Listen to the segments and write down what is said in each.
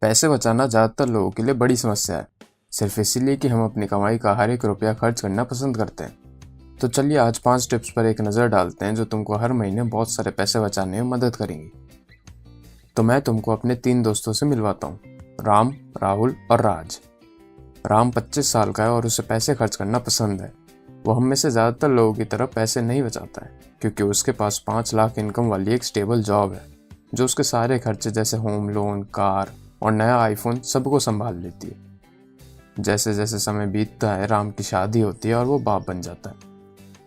पैसे बचाना ज़्यादातर लोगों के लिए बड़ी समस्या है, सिर्फ इसीलिए कि हम अपनी कमाई का हर एक रुपया खर्च करना पसंद करते हैं। तो चलिए आज 5 टिप्स पर एक नज़र डालते हैं जो तुमको हर महीने बहुत सारे पैसे बचाने में मदद करेंगी। तो मैं तुमको अपने 3 दोस्तों से मिलवाता हूँ, राम, राहुल और राज। राम 25 साल का है और उसे पैसे खर्च करना पसंद है। वो हम में से ज़्यादातर लोगों की तरह पैसे नहीं बचाता है, क्योंकि उसके पास 5 लाख इनकम वाली एक स्टेबल जॉब है जो उसके सारे खर्चे जैसे होम लोन, कार और नया आईफोन सबको संभाल लेती है। जैसे जैसे समय बीतता है राम की शादी होती है और वो बाप बन जाता है।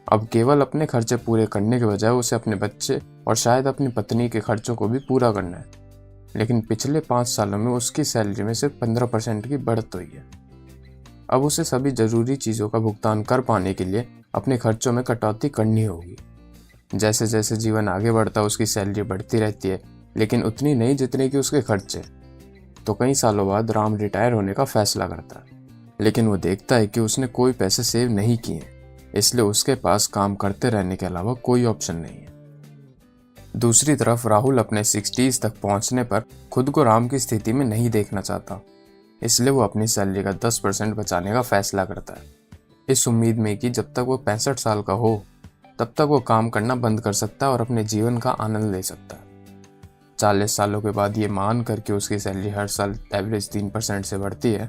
अब केवल अपने खर्चे पूरे करने के बजाय उसे अपने बच्चे और शायद अपनी पत्नी के खर्चों को भी पूरा करना है। लेकिन पिछले 5 सालों में उसकी सैलरी में सिर्फ 15% की बढ़त हुई है। अब उसे सभी जरूरी चीज़ों का भुगतान कर पाने के लिए अपने खर्चों में कटौती करनी होगी। जैसे जैसे जीवन आगे बढ़ता है उसकी सैलरी बढ़ती रहती है, लेकिन उतनी नहीं जितनी कि उसके खर्चे। तो कई सालों बाद राम रिटायर होने का फैसला करता है, लेकिन वो देखता है कि उसने कोई पैसे सेव नहीं किए, इसलिए उसके पास काम करते रहने के अलावा कोई ऑप्शन नहीं है। दूसरी तरफ राहुल अपने 60s तक पहुंचने पर खुद को राम की स्थिति में नहीं देखना चाहता, इसलिए वो अपनी सैलरी का 10% बचाने का फैसला करता है, इस उम्मीद में कि जब तक वो 65 साल का हो तब तक वो काम करना बंद कर सकता है और अपने जीवन का आनंद ले सकता है। 40 सालों के बाद ये मान कर कि उसकी सैलरी हर साल एवरेज 3% से बढ़ती है,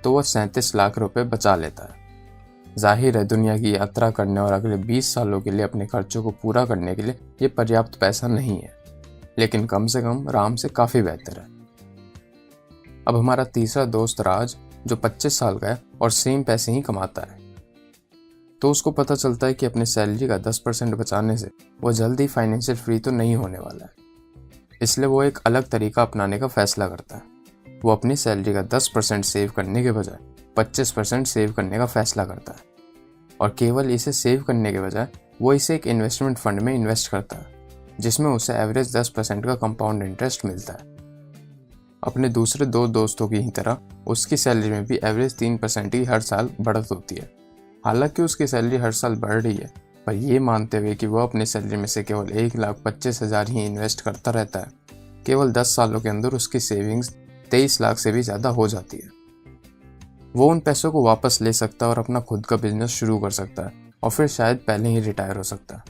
तो वह 37 लाख रुपए बचा लेता है। जाहिर है दुनिया की यात्रा करने और अगले 20 सालों के लिए अपने खर्चों को पूरा करने के लिए ये पर्याप्त पैसा नहीं है, लेकिन कम से कम राम से काफ़ी बेहतर है। अब हमारा तीसरा दोस्त राज, जो 25 साल का है और सेम पैसे ही कमाता है, तो उसको पता चलता है कि अपनी सैलरी का 10% बचाने से वो जल्दी फाइनेंशियल फ्री तो नहीं होने वाला है, इसलिए वो एक अलग तरीका अपनाने का फैसला करता है। वो अपनी सैलरी का 10% सेव करने के बजाय 25% सेव करने का फैसला करता है, और केवल इसे सेव करने के बजाय वो इसे एक इन्वेस्टमेंट फंड में इन्वेस्ट करता है, जिसमें उसे एवरेज 10% का कंपाउंड इंटरेस्ट मिलता है। अपने दूसरे 2 दोस्तों की ही तरह उसकी सैलरी में भी एवरेज 3% की हर साल बढ़त होती है। हालांकि उसकी सैलरी हर साल बढ़ रही है, पर यह मानते हुए कि वह अपनी सैलरी में से केवल 1,25,000 ही इन्वेस्ट करता रहता है, केवल 10 सालों के अंदर उसकी सेविंग्स 23 लाख से भी ज़्यादा हो जाती है। वो उन पैसों को वापस ले सकता है और अपना खुद का बिजनेस शुरू कर सकता है, और फिर शायद पहले ही रिटायर हो सकता है,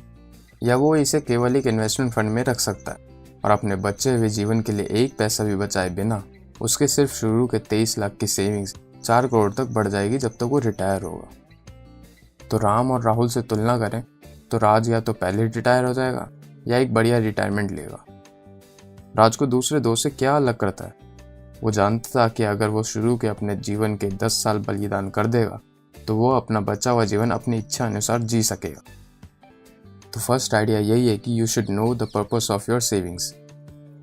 या वो इसे केवल एक इन्वेस्टमेंट फंड में रख सकता है और अपने बचे हुए जीवन के लिए एक पैसा भी बचाए बिना उसके सिर्फ शुरू के 23 लाख की सेविंग्स 4 करोड़ तक बढ़ जाएगी जब तक वो रिटायर होगा। तो राम और राहुल से तुलना करें तो राज या तो पहले रिटायर हो जाएगा या एक बढ़िया रिटायरमेंट लेगा। राज को दूसरे दोस्त से क्या अलग करता है? वो जानता था कि अगर वो शुरू के अपने जीवन के 10 साल बलिदान कर देगा तो वो अपना बचा हुआ जीवन अपनी इच्छा अनुसार जी सकेगा। तो फर्स्ट आइडिया यही है कि you should know the purpose of your savings.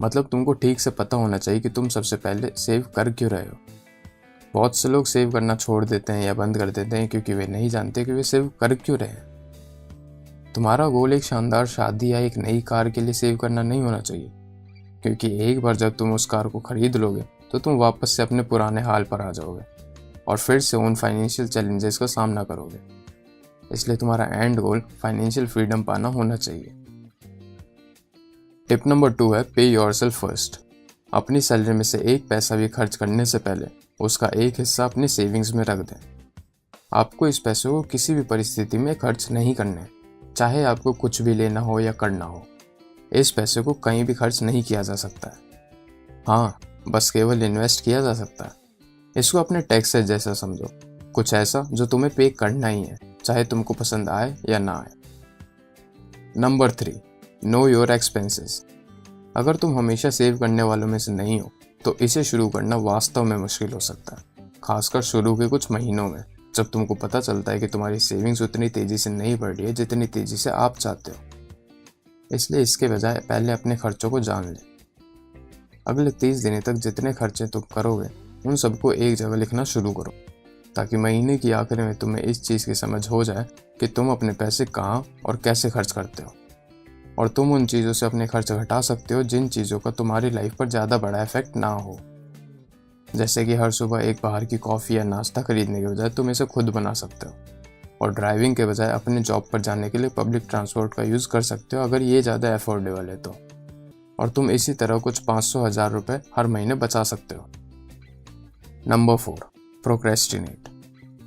मतलब तुमको ठीक से पता होना चाहिए कि तुम सबसे पहले सेव कर क्यों रहे हो। बहुत से लोग सेव करना छोड़ देते हैं या बंद कर देते हैं क्योंकि वे नहीं जानते कि वे सेव कर क्यों रहे हैं। तुम्हारा गोल एक शानदार शादी या एक नई कार के लिए सेव करना नहीं होना चाहिए, क्योंकि एक बार जब तुम उस कार को खरीद लोगे तो तुम वापस से अपने पुराने हाल पर आ जाओगे और फिर से उन फाइनेंशियल चैलेंजेस का सामना करोगे। इसलिए तुम्हारा एंड गोल फाइनेंशियल फ्रीडम पाना होना चाहिए। टिप नंबर 2 है पे योरसेल्फ फर्स्ट। अपनी सैलरी में से एक पैसा भी खर्च करने से पहले उसका एक हिस्सा अपनी सेविंग्स में रख दें। आपको इस पैसे को किसी भी परिस्थिति में खर्च नहीं करना, चाहे आपको कुछ भी लेना हो या करना हो। इस पैसे को कहीं भी खर्च नहीं किया जा सकता है, हाँ बस केवल इन्वेस्ट किया जा सकता है। इसको अपने टैक्सेस जैसा समझो, कुछ ऐसा जो तुम्हें पे करना ही है, चाहे तुमको पसंद आए या ना आए। Number 3, know your expenses. अगर तुम हमेशा सेव करने वालों में से नहीं हो तो इसे शुरू करना वास्तव में मुश्किल हो सकता है, खासकर शुरू के कुछ महीनों में जब तुमको पता चलता है कि तुम्हारी सेविंग्स उतनी तेज़ी से नहीं बढ़ रही है जितनी तेज़ी से आप चाहते हो। इसलिए इसके बजाय पहले अपने खर्चों को जान लें। अगले 30 दिनों तक जितने खर्चे तुम करोगे उन सबको एक जगह लिखना शुरू करो, ताकि महीने की आखिर में तुम्हें इस चीज़ की समझ हो जाए कि तुम अपने पैसे कहाँ और कैसे खर्च करते हो, और तुम उन चीज़ों से अपने खर्च घटा सकते हो जिन चीज़ों का तुम्हारी लाइफ पर ज़्यादा बड़ा इफेक्ट ना हो। जैसे कि हर सुबह एक बाहर की कॉफ़ी या नाश्ता खरीदने के बजाय तुम इसे खुद बना सकते हो, और ड्राइविंग के बजाय अपने जॉब पर जाने के लिए पब्लिक ट्रांसपोर्ट का यूज़ कर सकते हो अगर ये ज़्यादा अफोर्डेबल है तो। और तुम इसी तरह कुछ 500-1000 रुपये हर महीने बचा सकते हो, नंबर 4, प्रोक्रेस्टिनेट।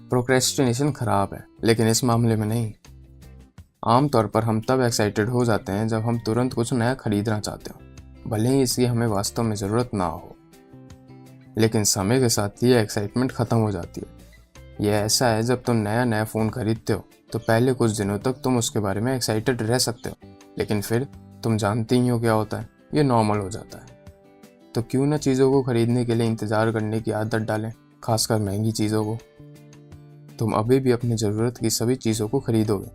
प्रोक्रेस्टिनेशन खराब है, लेकिन इस मामले में नहीं। आमतौर पर हम तब एक्साइटेड हो जाते हैं जब हम तुरंत कुछ नया खरीदना चाहते हो, भले ही इसकी हमें वास्तव में ज़रूरत ना हो। लेकिन समय के साथ ये एक्साइटमेंट ख़त्म हो जाती है। यह ऐसा है, जब तुम नया फ़ोन खरीदते हो तो पहले कुछ दिनों तक तुम उसके बारे में एक्साइटेड रह सकते हो, लेकिन फिर तुम जानते ही हो क्या होता है, ये नॉर्मल हो जाता है। तो क्यों ना चीज़ों को खरीदने के लिए इंतज़ार करने की आदत डालें, खासकर महंगी चीज़ों को। तुम अभी भी अपनी ज़रूरत की सभी चीज़ों को खरीदोगे,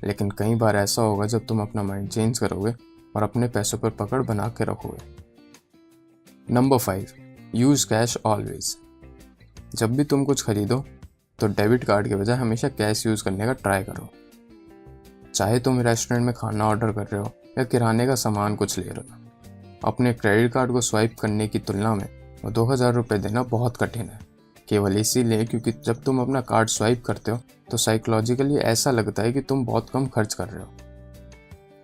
लेकिन कई बार ऐसा होगा जब तुम अपना माइंड चेंज करोगे और अपने पैसों पर पकड़ बना के रखोगे। Number 5, use cash always. जब भी तुम कुछ खरीदो तो डेबिट कार्ड के बजाय हमेशा कैश यूज़ करने का ट्राई करो। चाहे तुम रेस्टोरेंट में खाना ऑर्डर कर रहे हो या किराने का सामान कुछ ले रहे हो, अपने क्रेडिट कार्ड को स्वाइप करने की तुलना में 2000 रुपये देना बहुत कठिन है। केवल इसीलिए क्योंकि जब तुम अपना कार्ड स्वाइप करते हो तो साइकोलॉजिकली ऐसा लगता है कि तुम बहुत कम खर्च कर रहे हो।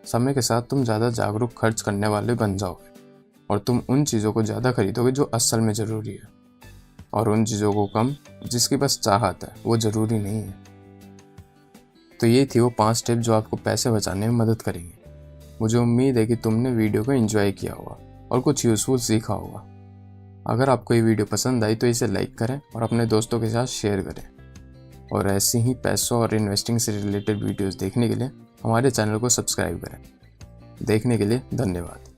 समय के साथ तुम ज़्यादा जागरूक खर्च करने वाले बन जाओगे और तुम उन चीज़ों को ज़्यादा खरीदोगे जो असल में ज़रूरी है, और उन चीज़ों को कम जिसकी बस चाहत है, वो ज़रूरी नहीं है। तो ये थी वो 5 टिप जो आपको पैसे बचाने में मदद करेंगे। मुझे उम्मीद है कि तुमने वीडियो को एंजॉय किया होगा और कुछ यूज़फुल सीखा होगा। अगर आपको ये वीडियो पसंद आई तो इसे लाइक करें और अपने दोस्तों के साथ शेयर करें। और ऐसी ही पैसों और इन्वेस्टिंग से रिलेटेड वीडियोस देखने के लिए हमारे चैनल को सब्सक्राइब करें। देखने के लिए धन्यवाद।